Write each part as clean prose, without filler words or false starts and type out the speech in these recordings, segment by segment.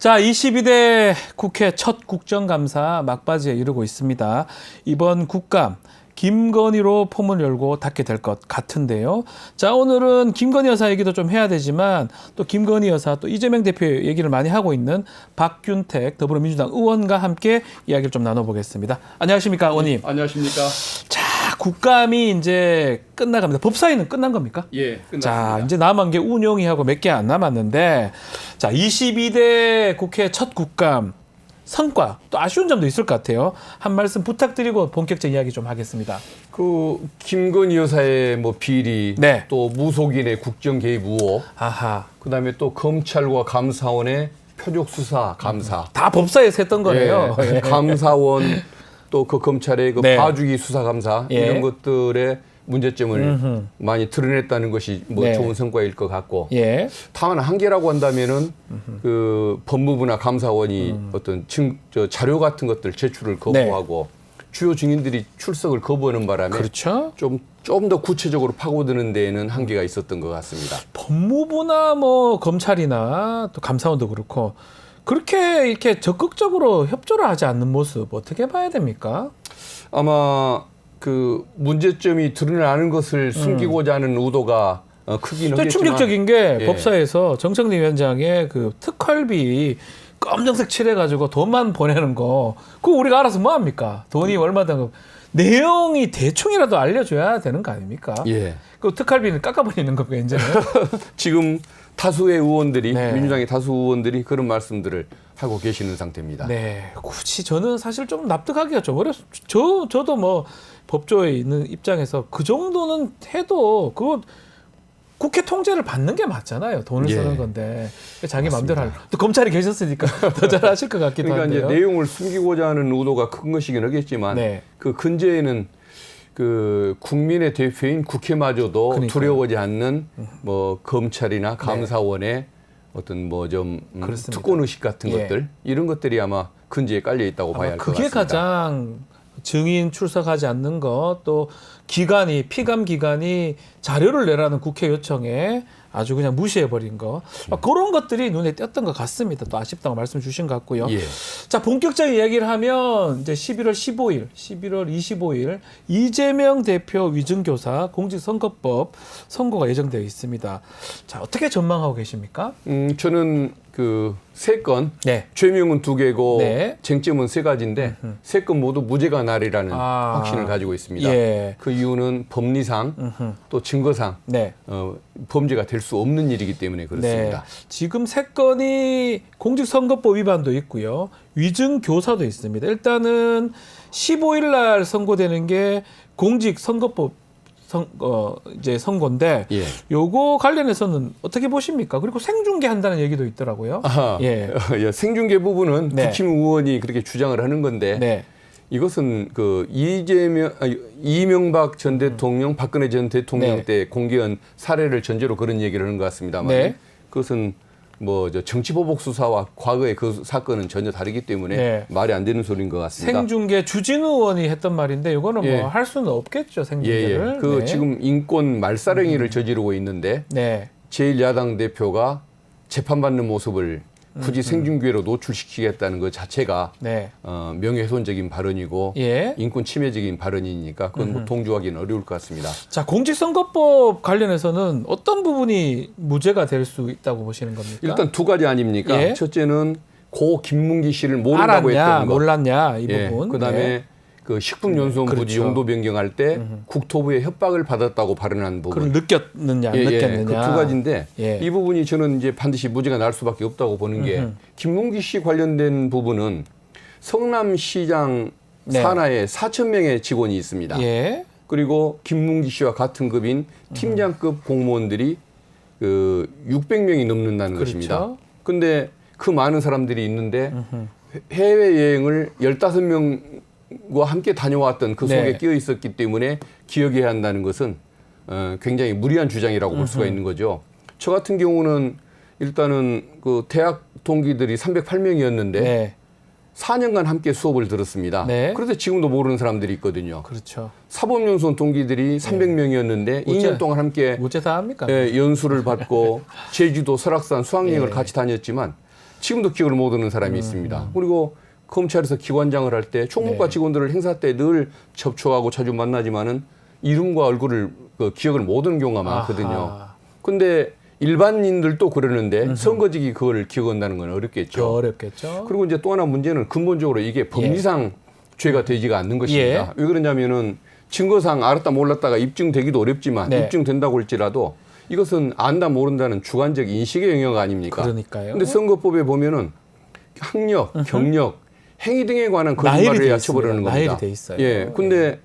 자, 22대 국회 첫 국정감사 막바지에 이르고 있습니다. 이번 국감 김건희로 포문을 열고 닫게 될 것 같은데요. 자, 오늘은 김건희 여사 얘기도 좀 해야 되지만 또 김건희 여사 또 이재명 대표 얘기를 많이 하고 있는 박균택 더불어민주당 의원과 함께 이야기를 좀 나눠보겠습니다. 안녕하십니까, 의원님. 안녕하십니까. 자, 국감이 이제 끝나갑니다. 법사위는 끝난 겁니까? 예, 끝났습니다. 자, 이제 남은 게 운용위하고 몇 개 안 남았는데, 자, 22대 국회 첫 국감 성과, 또 아쉬운 점도 있을 것 같아요. 한 말씀 부탁드리고 본격적 이야기 좀 하겠습니다. 그 김건희 여사의 뭐 비리, 네. 또 무속인의 국정 개입 의혹, 아하. 그다음에 또 검찰과 감사원의 표적 수사 감사, 다 법사위에서 했던 거네요. 예, 예. 감사원 또 그 검찰의 그 네. 봐주기 수사 감사 예. 이런 것들의 문제점을 많이 드러냈다는 것이 뭐 네. 좋은 성과일 것 같고. 예. 다만 한계라고 한다면은 그 법무부나 감사원이 어떤 자료 같은 것들 제출을 거부하고 주요 증인들이 출석을 거부하는 바람에 그렇죠. 좀 더 구체적으로 파고드는 데에는 한계가 있었던 것 같습니다. 법무부나 뭐 검찰이나 또 감사원도 그렇고, 그렇게 이렇게 적극적으로 협조를 하지 않는 모습 어떻게 봐야 됩니까? 아마 그 문제점이 드러나는 것을 숨기고자 하는 의도가 크긴 또 하겠지만 충격적인 게 예. 법사에서 정청래 위원장의 그 특활비 검정색 칠해가지고 돈만 보내는 거, 그거 우리가 알아서 뭐 합니까? 돈이 얼마든 내용이 대충이라도 알려줘야 되는 거 아닙니까? 예. 그 특활비는 깎아버리는 겁니까, 이제는? 지금 다수의 의원들이 네. 민주당의 다수 의원들이 그런 말씀들을 하고 계시는 상태입니다. 네, 굳이 저는 사실 좀 납득하기가 좀 어려서 저도 뭐 법조에 있는 입장에서 그 정도는 해도 그거 국회 통제를 받는 게 맞잖아요. 돈을 예. 쓰는 건데 자기 마음대로 할. 또 검찰이 계셨으니까 더 잘하실 것 같기도 그러니까 한데요. 이제 내용을 숨기고자 하는 의도가 큰 것이긴 하겠지만 네. 그 근저에는 그 국민의 대표인 국회마저도 그러니까요. 두려워하지 않는 뭐 검찰이나 감사원의 어떤 뭐 좀 그렇습니다. 특권 의식 같은 예. 것들 이런 것들이 아마 근저에 깔려 있다고 봐야 아마 할 것 그게 같습니다. 가장 증인 출석하지 않는 것, 또 기관이 피감 기관이 자료를 내라는 국회 요청에 아주 그냥 무시해버린 거, 그런 것들이 눈에 띄었던 것 같습니다. 또 아쉽다고 말씀 주신 것 같고요. 예. 자, 본격적인 얘기를 하면 이제 11월 15일, 11월 25일 이재명 대표 위증교사 공직선거법 선고가 예정되어 있습니다. 자, 어떻게 전망하고 계십니까? 저는 그 세 건, 네. 죄명은 2개고 네. 쟁점은 3가지인데 세 건 모두 무죄가 나리라는 확신을 가지고 있습니다. 예. 그 이유는 법리상 또 증거상 네. 범죄가 될 수 없는 일이기 때문에 그렇습니다. 네. 지금 3건이 공직선거법 위반도 있고요. 위증교사도 있습니다. 일단은 15일 날 선고되는 게 공직선거법 이제 선고인데, 예. 요거 관련해서는 어떻게 보십니까? 그리고 생중계 한다는 얘기도 있더라고요. 아하, 예. 생중계 부분은 네. 국힘 의원이 그렇게 주장을 하는 건데 네. 이것은 그 이명박 전 대통령, 박근혜 전 대통령 네. 때 공개한 사례를 전제로 그런 얘기를 하는 것 같습니다만 네. 그것은 뭐 정치보복 수사와 과거의 그 사건은 전혀 다르기 때문에 네. 말이 안 되는 소리인 것 같습니다. 생중계 주진우 의원이 했던 말인데, 이거는 예. 뭐 할 수는 없겠죠, 예, 생중계를. 예. 그 네. 지금 인권 말살행위를 저지르고 있는데 네. 제1야당 대표가 재판받는 모습을 굳이 생중계로 노출시키겠다는 것 자체가 네. 명예훼손적인 발언이고 예. 인권 침해적인 발언이니까 그건 뭐 동조하기는 어려울 것 같습니다. 자, 공직선거법 관련해서는 어떤 부분이 무죄가 될 수 있다고 보시는 겁니까? 일단 2가지 아닙니까? 예. 첫째는 고 김문기 씨를 모른다고 알았냐, 했던 거. 몰랐냐, 이 예. 부분. 그다음에 네. 그 식품연수원 부지 그렇죠. 용도 변경할 때 국토부의 협박을 받았다고 발언한 부분. 그걸 느꼈느냐, 안 예, 느꼈느냐. 그 2가지인데 예. 이 부분이 저는 이제 반드시 무죄가 날 수밖에 없다고 보는 게 김문기 씨 관련된 부분은 성남시장 네. 산하에 4천 명의 직원이 있습니다. 예. 그리고 김문기 씨와 같은 급인 팀장급 공무원들이 그 600명이 넘는다는 그렇죠. 것입니다. 근데 그 많은 사람들이 있는데 해외여행을 15명과 함께 다녀왔던 그 속에 네. 끼어 있었기 때문에 기억해야 한다는 것은 굉장히 무리한 주장이라고 볼 수가 있는 거죠. 저 같은 경우는 일단은 그 대학 동기들이 308명이었는데 네. 4년간 함께 수업을 들었습니다. 네. 그런데 지금도 모르는 사람들이 있거든요. 그렇죠. 사법연수원 동기들이 300명이었는데 2년 동안 함께 무죄 다 합니까? 연수를 받고 제주도, 설악산 수학여행을 예. 같이 다녔지만 지금도 기억을 못 하는 사람이 있습니다. 그리고 검찰에서 기관장을 할 때 총무과 네. 직원들을 행사 때 늘 접촉하고 자주 만나지만은 이름과 얼굴을 기억을 못 하는 경우가 많거든요. 아하. 근데 일반인들도 그러는데 선거직이 그걸 기억한다는 건 더 어렵겠죠. 어렵겠죠. 그리고 이제 또 하나 문제는 근본적으로 이게 법리상 죄가 되지가 않는 것입니다. 예. 왜 그러냐면은 증거상 알았다 몰랐다가 입증되기도 어렵지만 네. 입증된다고 할지라도 이것은 안다 모른다는 주관적 인식의 영역 아닙니까? 그러니까요. 근데 선거법에 보면은 학력, 경력, 행위 등에 관한 나열이 거짓말을 돼 야쳐버리는 있습니다. 겁니다. 나열이 돼 있어요. 예. 근데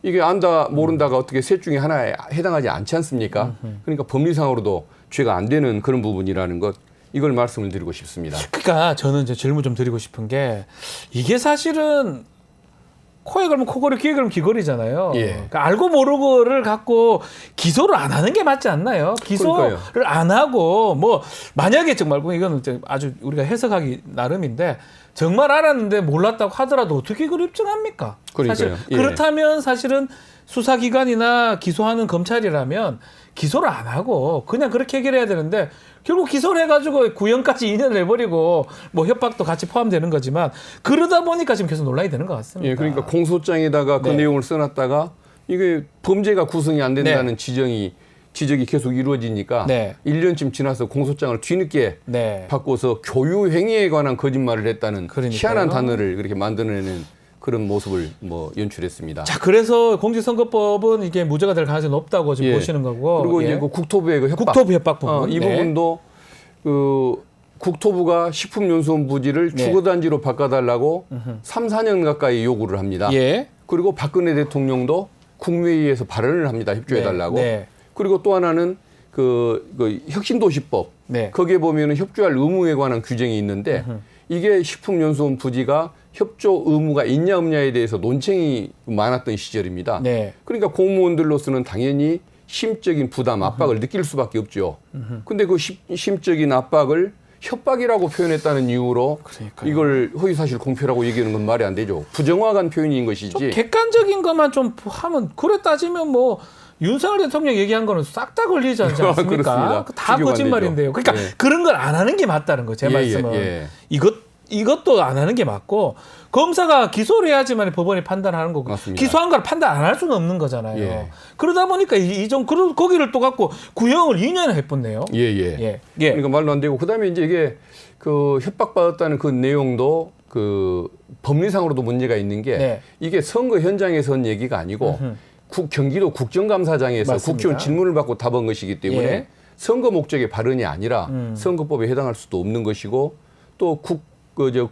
이게 안다 모른다가 어떻게 셋 중에 하나에 해당하지 않지 않습니까? 그러니까 법리상으로도 죄가 안 되는 그런 부분이라는 것, 이걸 말씀을 드리고 싶습니다. 그러니까 저는 이제 질문 좀 드리고 싶은 게 이게 사실은 코에 걸면 코걸이, 귀에 걸면 귀걸이잖아요. 예. 그러니까 알고 모르고를 갖고 기소를 안 하는 게 맞지 않나요? 기소를 그러니까요. 안 하고 뭐 만약에 정말 이거는 이제 아주 우리가 해석하기 나름인데 정말 알았는데 몰랐다고 하더라도 어떻게 그걸 입증합니까? 그러니까요. 사실 예. 그렇다면 사실은 수사기관이나 기소하는 검찰이라면 기소를 안 하고 그냥 그렇게 해결해야 되는데 결국 기소를 해가지고 구형까지 2년을 내버리고 뭐 협박도 같이 포함되는 거지만 그러다 보니까 지금 계속 논란이 되는 것 같습니다. 예, 그러니까 공소장에다가 그 네. 내용을 써놨다가 이게 범죄가 구성이 안 된다는 지적이 계속 이루어지니까 네. 1년쯤 지나서 공소장을 뒤늦게 네. 바꿔서 교유 행위에 관한 거짓말을 했다는 그러니까요. 희한한 단어를 그렇게 만들어내는 그런 모습을 뭐 연출했습니다. 자, 그래서 공직선거법은 이게 무죄가 될 가능성이 높다고 지금 예. 보시는 거고. 그리고 예. 이제 그 국토부의 그 협박, 국토부 협박 부분. 이 네. 부분도 그 국토부가 식품연수원 부지를 네. 주거단지로 바꿔달라고 3, 4년 가까이 요구를 합니다. 예. 그리고 박근혜 대통령도 국무회의에서 발언을 합니다. 협조해달라고. 네. 네. 그리고 또 하나는 그 혁신도시법. 네. 거기에 보면은 협조할 의무에 관한 규정이 있는데 이게 식품연수원 부지가 협조 의무가 있냐 없냐에 대해서 논쟁이 많았던 시절입니다. 네. 그러니까 공무원들로서는 당연히 심적인 부담, 압박을 느낄 수밖에 없죠. 근데 그 심적인 압박을 협박이라고 표현했다는 이유로 그러니까요. 이걸 허위사실 공표라고 얘기하는 건 말이 안 되죠. 부정확한 표현인 것이지. 좀 객관적인 것만 좀 하면 그래 따지면 뭐 윤석열 대통령 얘기한 거는 싹 다 걸리지 않지 않습니까? 그렇습니다. 다 비교가 안 거짓말인데요. 되죠. 그러니까 예. 그런 걸 안 하는 게 맞다는 거죠. 제 예, 말씀은. 예. 이것도 안 하는 게 맞고 검사가 기소를 해야지만 법원이 판단하는 거고 맞습니다. 기소한 걸 판단 안 할 수는 없는 거잖아요. 예. 그러다 보니까 거기를 또 갖고 구형을 2년을 해본네요. 예, 예. 예. 예. 그러니까 말도 안 되고 그다음에 이제 이게 그 협박받았다는 그 내용도 그 법리상으로도 문제가 있는 게 네. 이게 선거 현장에서 한 얘기가 아니고 경기도 국정감사장에서 맞습니다. 국회의원 질문을 받고 답한 것이기 때문에 예. 선거 목적의 발언이 아니라 선거법에 해당할 수도 없는 것이고 또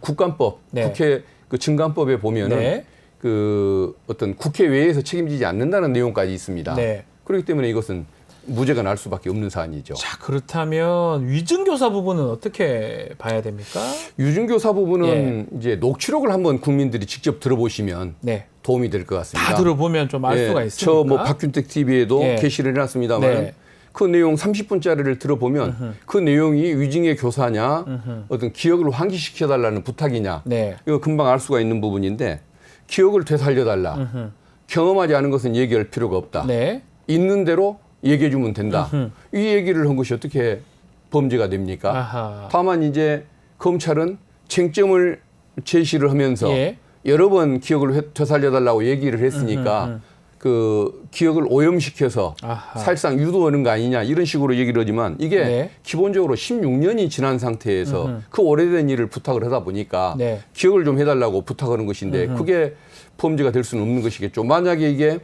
국감법 네. 국회 그 증감법에 보면은 네. 그 어떤 국회외에서 책임지지 않는다는 내용까지 있습니다. 네. 그렇기 때문에 이것은 무죄가 날 수밖에 없는 사안이죠. 자, 그렇다면 위증교사 부분은 어떻게 봐야 됩니까? 유증교사 부분은 이제 녹취록을 한번 국민들이 직접 들어보시면 네. 도움이 될 것 같습니다. 다 들어보면 좀 알 수가 있습니다. 저 뭐 박균택 TV에도 예. 게시를 해놨습니다만 네. 그 내용 30분짜리를 들어보면 그 내용이 위증의 교사냐 어떤 기억을 환기시켜달라는 부탁이냐 네. 이거 금방 알 수가 있는 부분인데 기억을 되살려달라. 경험하지 않은 것은 얘기할 필요가 없다. 네. 있는 대로 얘기해주면 된다. 이 얘기를 한 것이 어떻게 범죄가 됩니까? 아하. 다만 이제 검찰은 쟁점을 제시를 하면서 예. 여러 번 기억을 되살려달라고 얘기를 했으니까 그 기억을 오염시켜서 아하. 사실상 유도하는 거 아니냐 이런 식으로 얘기를 하지만 이게 네. 기본적으로 16년이 지난 상태에서 그 오래된 일을 부탁을 하다 보니까 네. 기억을 좀 해달라고 부탁하는 것인데 그게 범죄가 될 수는 없는 것이겠죠. 만약에 이게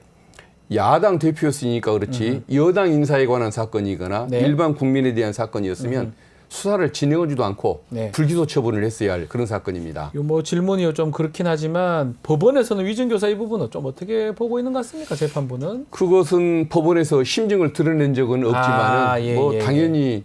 야당 대표였으니까 그렇지 여당 인사에 관한 사건이거나 네. 일반 국민에 대한 사건이었으면 수사를 진행하지도 않고 네. 불기소 처분을 했어야 할 그런 사건입니다. 요 뭐 질문이 좀 그렇긴 하지만 법원에서는 위증교사 이 부분은 좀 어떻게 보고 있는 것 같습니까? 재판부는? 그것은 법원에서 심증을 드러낸 적은 없지만은 예, 뭐 예, 당연히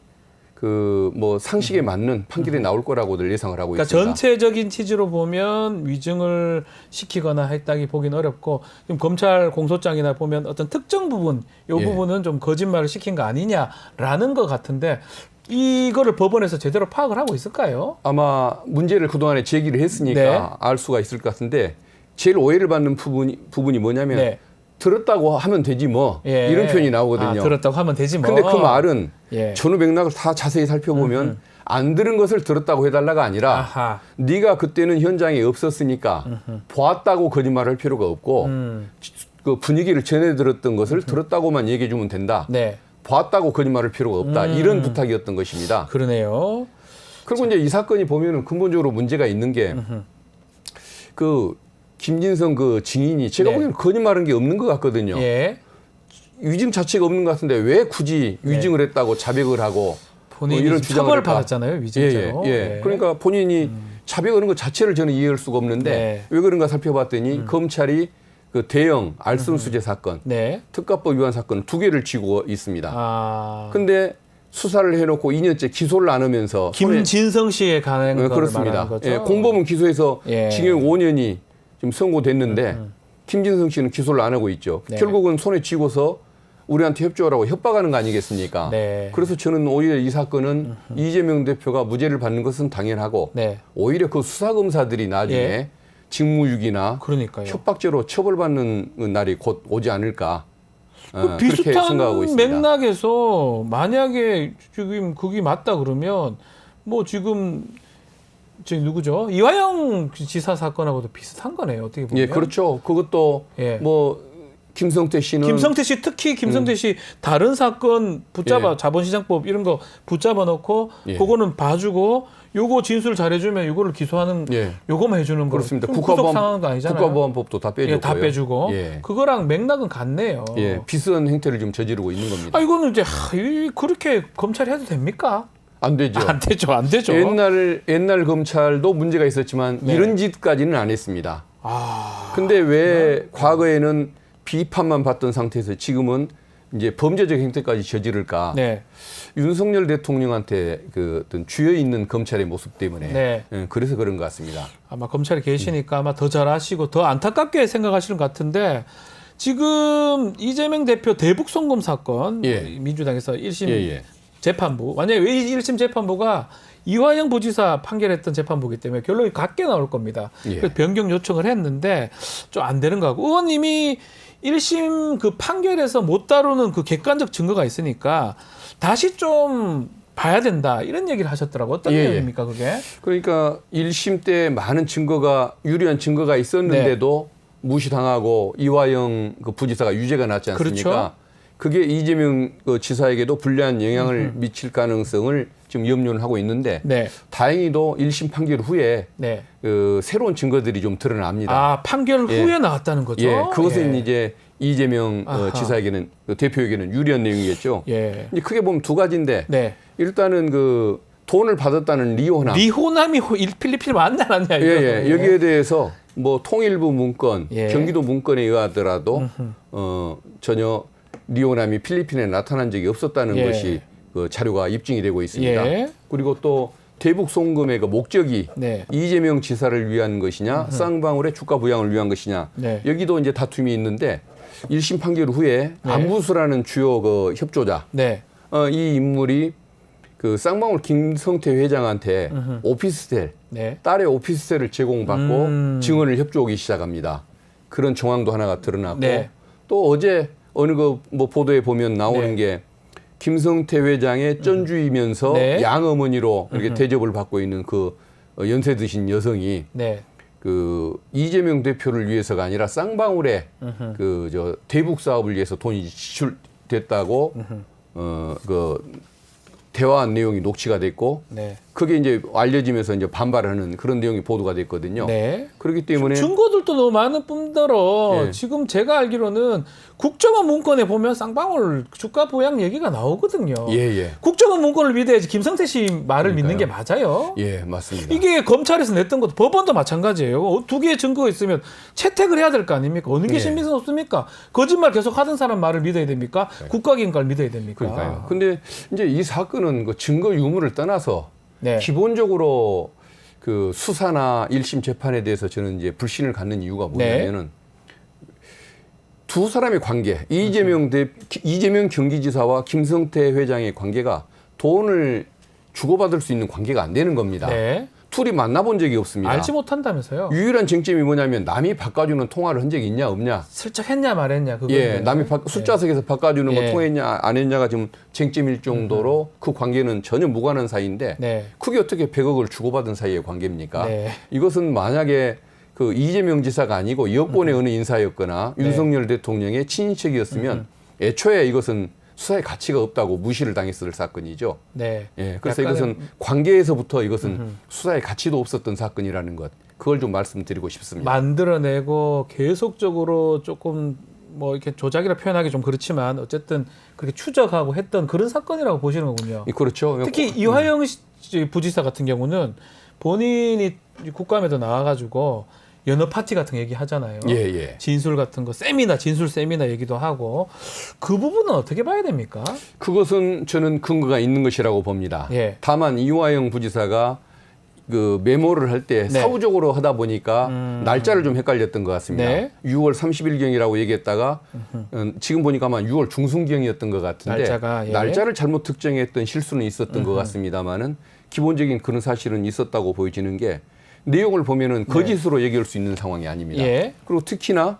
그 뭐 상식에 맞는 판결이 나올 거라고들 예상을 하고 그러니까 있습니다. 전체적인 취지로 보면 위증을 시키거나 했다기 보기는 어렵고 지금 검찰 공소장이나 보면 어떤 특정 부분 이 예. 부분은 좀 거짓말을 시킨 거 아니냐라는 것 같은데 이거를 법원에서 제대로 파악을 하고 있을까요? 아마 문제를 그동안에 제기를 했으니까 네. 알 수가 있을 것 같은데 제일 오해를 받는 부분이 뭐냐면 네. 들었다고 하면 되지 뭐 예. 이런 표현이 나오거든요. 아, 들었다고 하면 되지 뭐. 근데 그 말은 예. 전후 맥락을 다 자세히 살펴보면 안 들은 것을 들었다고 해달라가 아니라 아하. 네가 그때는 현장에 없었으니까 보았다고 거짓말할 필요가 없고 그 분위기를 전해 들었던 것을 들었다고만 얘기해 주면 된다. 네. 보았다고 거짓말할 필요가 없다. 이런 부탁이었던 것입니다. 그러네요. 그리고 이제 이 사건이 보면은 근본적으로 문제가 있는 게 그 김진성 그 증인이 제가 네. 보기에는 거짓말한 게 없는 것 같거든요. 예. 위증 자체가 없는 것 같은데 왜 굳이 위증을 했다고 자백을 하고 본인이 이런 주장을 처벌을 할까? 받았잖아요, 위증죄로. 예. 그러니까 본인이 자백하는 것 자체를 저는 이해할 수가 없는데 네. 왜 그런가 살펴봤더니 검찰이 그 대형 알선수재 사건, 네. 특가법 위반 사건 2개를 쥐고 있습니다. 아. 근데 수사를 해놓고 2년째 기소를 안 하면서 김진성 씨에 관한 거를 그렇습니다. 말하는 거죠. 예, 공범은 기소해서 예. 징역 5년이 지금 선고됐는데 김진성 씨는 기소를 안 하고 있죠. 네. 결국은 손에 쥐고서 우리한테 협조하라고 협박하는 거 아니겠습니까? 네. 그래서 저는 오히려 이 사건은 이재명 대표가 무죄를 받는 것은 당연하고 네. 오히려 그 수사검사들이 나중에 예. 직무유기나 그러니까요. 협박죄로 처벌받는 날이 곧 오지 않을까 그 그렇게 생각하고 비슷한 있습니다. 맥락에서 만약에 지금 그게 맞다 그러면 뭐 지금 저기 누구죠? 이화영 지사 사건하고도 비슷한 거네요. 어떻게 보면. 예, 그렇죠. 그것도 예. 뭐 김성태 씨는 김성태 씨 특히 김성태 씨 다른 사건 붙잡아 예. 자본시장법 이런 거 붙잡아 놓고 예. 그거는 봐주고 요거 진술 잘해주면 요거를 기소하는 예. 요거만 해주는 거 그렇습니다. 구속 상황도 아니잖아요. 국가보안법도 다 빼줬고요. 예, 다 빼주고 예. 그거랑 맥락은 같네요. 예, 비슷한 행태를 좀 저지르고 있는 겁니다. 아 이거는 이제 그렇게 검찰이 해도 됩니까? 안 되죠. 안 되죠, 안 되죠. 옛날 검찰도 문제가 있었지만 네. 이런 짓까지는 안 했습니다. 아, 근데 왜 과거에는 비판만 받던 상태에서 지금은 이제 범죄적 행태까지 저지를까? 네, 윤석열 대통령한테 그 어떤 쥐어 있는 검찰의 모습 때문에 네. 예, 그래서 그런 것 같습니다. 아마 검찰에 계시니까 아마 더 잘하시고 더 안타깝게 생각하시는 것 같은데 지금 이재명 대표 대북 송금 사건 예. 민주당에서 1심 예. 재판부 만약에 왜 1심 재판부가 이화영 부지사 판결했던 재판부이기 때문에 결론이 같게 나올 겁니다. 예. 그래서 변경 요청을 했는데 좀 안 되는 거 같고 의원님이 1심 그 판결에서 못 다루는 그 객관적 증거가 있으니까 다시 좀 봐야 된다 이런 얘기를 하셨더라고요. 어떤 예. 내용입니까 그게? 그러니까 1심 때 많은 증거가 유리한 증거가 있었는데도 무시당하고 이화영 그 부지사가 유죄가 났지 않습니까? 그렇죠. 그게 이재명 그 지사에게도 불리한 영향을 미칠 가능성을 지금 염려를 하고 있는데 네. 다행히도 1심 판결 후에 네. 그 새로운 증거들이 좀 드러납니다. 아 판결 예. 후에 나왔다는 거죠? 예, 그것은 예. 이제 이재명 아하. 지사에게는 그 대표에게는 유리한 내용이겠죠. 예. 이제 크게 보면 두 가지인데 네. 일단은 그 돈을 받았다는 리호남. 리호남이 필리핀 맞냐 안 맞냐 이거. 예. 여기에 대해서 뭐 통일부 문건, 예. 경기도 문건에 의하더라도 전혀 리호남이 필리핀에 나타난 적이 없었다는 예. 것이 그 자료가 입증이 되고 있습니다. 예. 그리고 또 대북 송금의 그 목적이 네. 이재명 지사를 위한 것이냐, 쌍방울의 주가 부양을 위한 것이냐, 네. 여기도 이제 다툼이 있는데 1심 판결 후에 네. 안부수라는 주요 그 협조자, 네. 이 인물이 그 쌍방울 김성태 회장한테 오피스텔, 네. 딸의 오피스텔을 제공받고 증언을 협조하기 시작합니다. 그런 정황도 하나가 드러났고 네. 또 어제 어느 그 뭐 보도에 보면 나오는 네. 게 김성태 회장의 쩐주이면서 네. 양어머니로 이렇게 대접을 받고 있는 그 연세 드신 여성이 네. 그 이재명 대표를 위해서가 아니라 쌍방울의 그 저 대북 사업을 위해서 돈이 지출됐다고 그 대화한 내용이 녹취가 됐고 네. 그게 이제 알려지면서 이제 반발하는 그런 내용이 보도가 됐거든요. 네. 그렇기 때문에 증거들도 너무 많은 뿐더러 예. 지금 제가 알기로는 국정원 문건에 보면 쌍방울 주가 부양 얘기가 나오거든요. 예. 국정원 문건을 믿어야지 김성태 씨 말을 믿는 게 맞아요. 예, 맞습니다. 이게 검찰에서 냈던 것도 법원도 마찬가지예요. 두 개의 증거가 있으면 채택을 해야 될 거 아닙니까? 어느 게 예. 신빙스럽습니까? 거짓말 계속 하던 사람 말을 믿어야 됩니까? 국가기관을 믿어야 됩니까? 그러니까요. 근데 이제 이 사건은 그 증거 유무를 떠나서 네. 기본적으로 그 수사나 1심 재판에 대해서 저는 이제 불신을 갖는 이유가 뭐냐면은 두 사람의 관계, 이재명 경기지사와 김성태 회장의 관계가 돈을 주고받을 수 있는 관계가 안 되는 겁니다. 네. 둘이 만나본 적이 없습니다. 알지 못한다면서요? 유일한 쟁점이 뭐냐면 남이 바꿔주는 통화를 한 적이 있냐 없냐. 슬쩍 했냐 말했냐 그거. 예, 남이 숫자석에서 바꿔주는 거 예. 통했냐 안 했냐가 지금 쟁점일 정도로 그 관계는 전혀 무관한 사이인데 네. 그게 어떻게 100억을 주고받은 사이의 관계입니까? 네. 이것은 만약에 그 이재명 지사가 아니고 여권의 어느 인사였거나 네. 윤석열 대통령의 친인척이었으면 애초에 이것은 수사의 가치가 없다고 무시를 당했을 사건이죠. 네. 예, 그래서 약간의- 이것은 관계에서부터 이것은 수사의 가치도 없었던 사건이라는 것, 그걸 좀 말씀드리고 싶습니다. 만들어내고 계속적으로 조금 뭐 이렇게 조작이라 표현하기 좀 그렇지만 어쨌든 그렇게 추적하고 했던 그런 사건이라고 보시는 거군요. 그렇죠. 특히 이화영 부지사 같은 경우는 본인이 국감에도 나와가지고 연어 파티 같은 거 얘기하잖아요. 예, 예. 진술 같은 거 진술 세미나 얘기도 하고 그 부분은 어떻게 봐야 됩니까? 그것은 저는 근거가 있는 것이라고 봅니다. 예. 다만 이화영 부지사가 그 메모를 할 때 네. 사후적으로 하다 보니까 날짜를 좀 헷갈렸던 것 같습니다. 네. 6월 30일경이라고 얘기했다가 지금 보니까 아마 6월 중순경이었던 것 같은데 날짜가, 예. 날짜를 잘못 특정했던 실수는 있었던 것 같습니다만은 기본적인 그런 사실은 있었다고 보여지는 게 내용을 보면은 거짓으로 얘기할 수 있는 상황이 아닙니다. 예. 그리고 특히나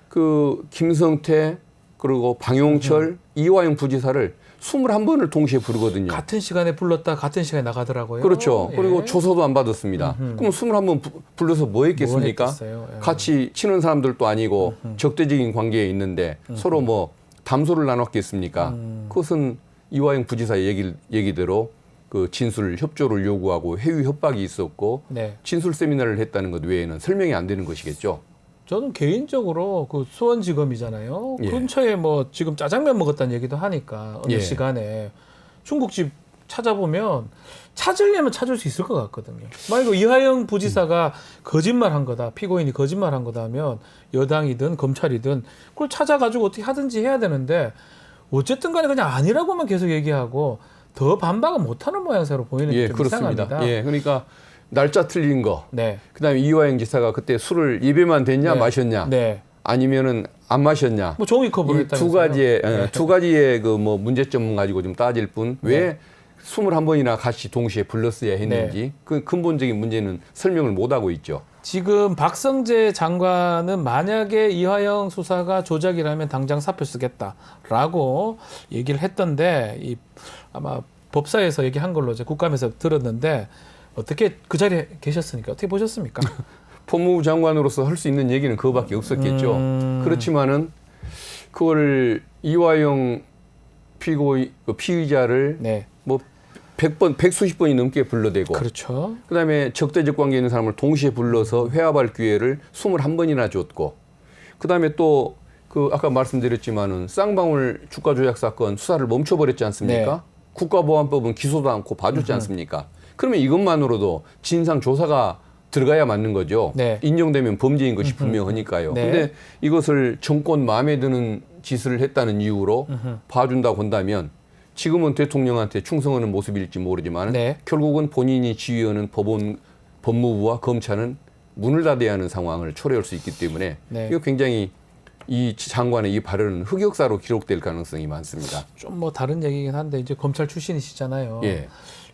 그 김성태 그리고 방용철, 이화영 부지사를 21번을 동시에 부르거든요. 같은 시간에 불렀다 같은 시간에 나가더라고요. 그렇죠. 예. 그리고 조서도 안 받았습니다. 그럼 21번 불러서 뭐 했겠습니까? 했겠어요? 예. 같이 친한 사람들도 아니고 적대적인 관계에 있는데 서로 뭐 담소를 나눴겠습니까? 그것은 이화영 부지사 얘기대로 그 진술 협조를 요구하고 해위 협박이 있었고 네. 진술 세미나를 했다는 것 외에는 설명이 안 되는 것이겠죠. 저는 개인적으로 그 수원지검이잖아요. 예. 근처에 뭐 지금 짜장면 먹었다는 얘기도 하니까 어느 예. 시간에 중국집 찾아보면 찾으려면 찾을 수 있을 것 같거든요. 만약에 이화영 부지사가 거짓말한 거다, 피고인이 거짓말한 거다 하면 여당이든 검찰이든 그걸 찾아가지고 어떻게 하든지 해야 되는데 어쨌든 간에 그냥 아니라고만 계속 얘기하고 더 반박은 못하는 모양새로 보이는 게 예, 좀 그렇습니다. 이상합니다. 예, 그러니까 날짜 틀린 거. 네. 그다음에 이화영 지사가 그때 술을 예배만 됐냐 네. 마셨냐 네. 아니면은 안 마셨냐. 뭐 종이컵으로 이 했다면서요. 두 가지의 네. 두 가지의 그 뭐 문제점 가지고 좀 따질 뿐 왜 21번이나 같이 동시에 불렀어야 했는지 네. 그 근본적인 문제는 설명을 못 하고 있죠. 지금 박성재 장관은 만약에 이화영 수사가 조작이라면 당장 사표 쓰겠다라고 얘기를 했던데 아마 법사에서 얘기한 걸로 이제 국감에서 들었는데 어떻게 그 자리에 계셨으니까 어떻게 보셨습니까? 법무부 장관으로서 할 수 있는 얘기는 그거밖에 없었겠죠. 그렇지만은 그걸 이화영 피의자를 네, 뭐 100번, 100수십 번이 넘게 불러대고 그렇죠. 그다음에 적대적 관계에 있는 사람을 동시에 불러서 회합할 기회를 21번이나 줬고 그다음에 또 그 아까 말씀드렸지만은 쌍방울 주가 조작 사건 수사를 멈춰버렸지 않습니까? 네. 국가보안법은 기소도 않고 봐주지 않습니까? 그러면 이것만으로도 진상 조사가 들어가야 맞는 거죠. 네. 인정되면 범죄인 것이 분명하니까요. 네. 근데 이것을 정권 마음에 드는 짓을 했다는 이유로 봐준다고 한다면 지금은 대통령한테 충성하는 모습일지 모르지만 네. 결국은 본인이 지휘하는 법무부와 검찰은 문을 닫아야 하는 상황을 초래할 수 있기 때문에 네. 이거 굉장히 이 장관의 이 발언은 흑역사로 기록될 가능성이 많습니다. 좀 뭐 다른 얘기긴 한데 이제 검찰 출신이시잖아요. 예.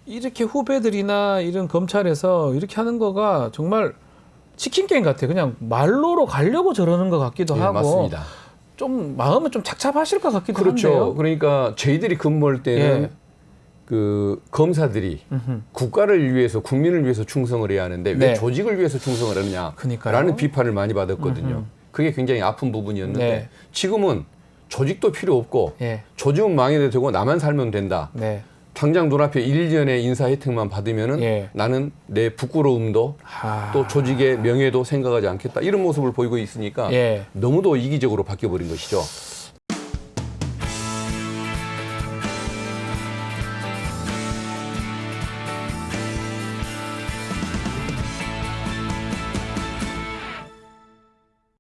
이렇게 후배들이나 이런 검찰에서 이렇게 하는 거가 정말 치킨 게임 같아요. 그냥 말로로 가려고 저러는 것 같기도 예, 하고 맞습니다. 좀 마음은 좀 착잡하실 것 같기도 그렇죠. 한데요. 그러니까 저희들이 근무할 때는 예. 그 검사들이 국가를 위해서 국민을 위해서 충성을 해야 하는데 왜 네. 조직을 위해서 충성을 하느냐라는 그러니까요. 비판을 많이 받았거든요. 그게 굉장히 아픈 부분이었는데 네. 지금은 조직도 필요 없고 예. 조직은 망해도 되고 나만 살면 된다. 네. 당장 눈앞에 1년의 인사 혜택만 받으면은 예. 나는 내 부끄러움도 또 조직의 명예도 생각하지 않겠다. 이런 모습을 보이고 있으니까 예. 너무도 이기적으로 바뀌어버린 것이죠.